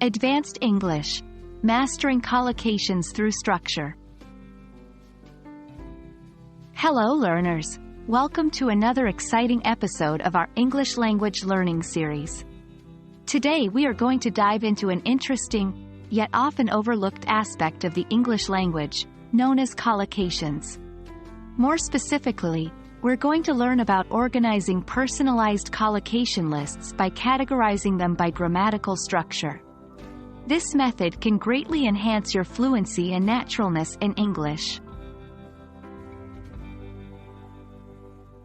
Advanced English. Mastering collocations through structure. Hello learners. Welcome to another exciting episode of our English language learning series. Today we are going to dive into an interesting, yet often overlooked aspect of the English language, known as collocations. More specifically, we're going to learn about organizing personalized collocation lists by categorizing them by grammatical structure. This method can greatly enhance your fluency and naturalness in English.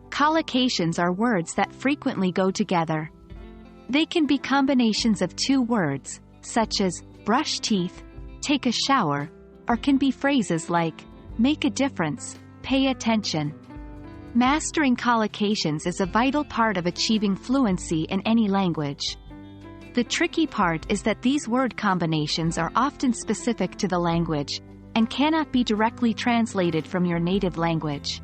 Collocations are words that frequently go together. They can be combinations of two words, such as brush teeth, take a shower, or can be phrases like make a difference, pay attention. Mastering collocations is a vital part of achieving fluency in any language. The tricky part is that these word combinations are often specific to the language, and cannot be directly translated from your native language.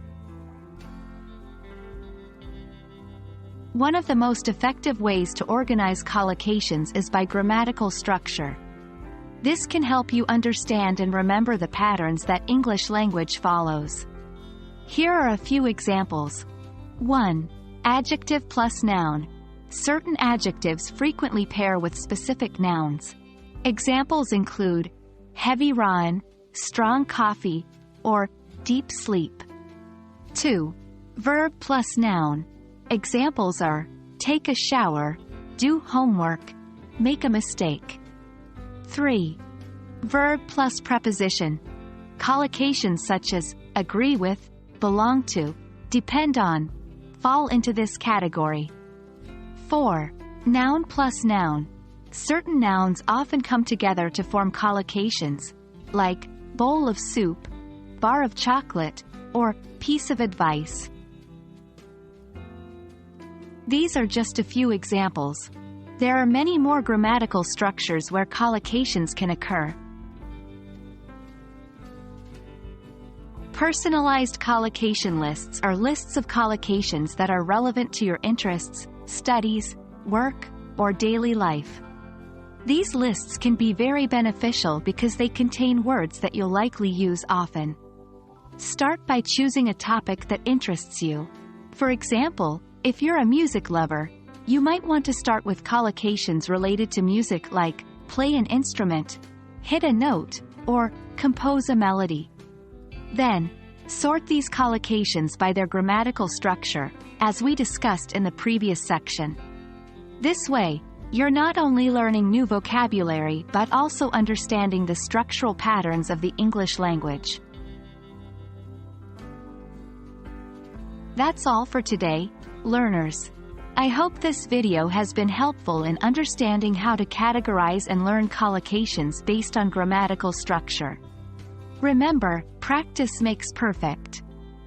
One of the most effective ways to organize collocations is by grammatical structure. This can help you understand and remember the patterns that English language follows. Here are a few examples. 1. Adjective plus noun. Certain adjectives frequently pair with specific nouns. Examples include heavy rain, strong coffee, or deep sleep. 2. Verb plus noun. Examples are take a shower, do homework, make a mistake. 3. Verb plus preposition. Collocations such as agree with, belong to, depend on, fall into this category. 4. Noun plus noun. Certain nouns often come together to form collocations, like bowl of soup, bar of chocolate, or piece of advice. These are just a few examples. There are many more grammatical structures where collocations can occur. Personalized collocation lists are lists of collocations that are relevant to your interests, studies, work, or daily life. These lists can be very beneficial because they contain words that you'll likely use often. Start by choosing a topic that interests you. For example, if you're a music lover, you might want to start with collocations related to music like play an instrument, hit a note, or compose a melody. Then, sort these collocations by their grammatical structure, as we discussed in the previous section. This way, you're not only learning new vocabulary but also understanding the structural patterns of the English language. That's all for today, learners. I hope this video has been helpful in understanding how to categorize and learn collocations based on grammatical structure. Remember, practice makes perfect.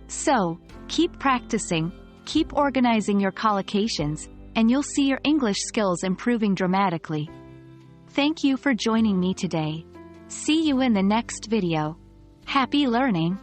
So, keep practicing, keep organizing your collocations, and you'll see your English skills improving dramatically. Thank you for joining me today. See you in the next video. Happy learning!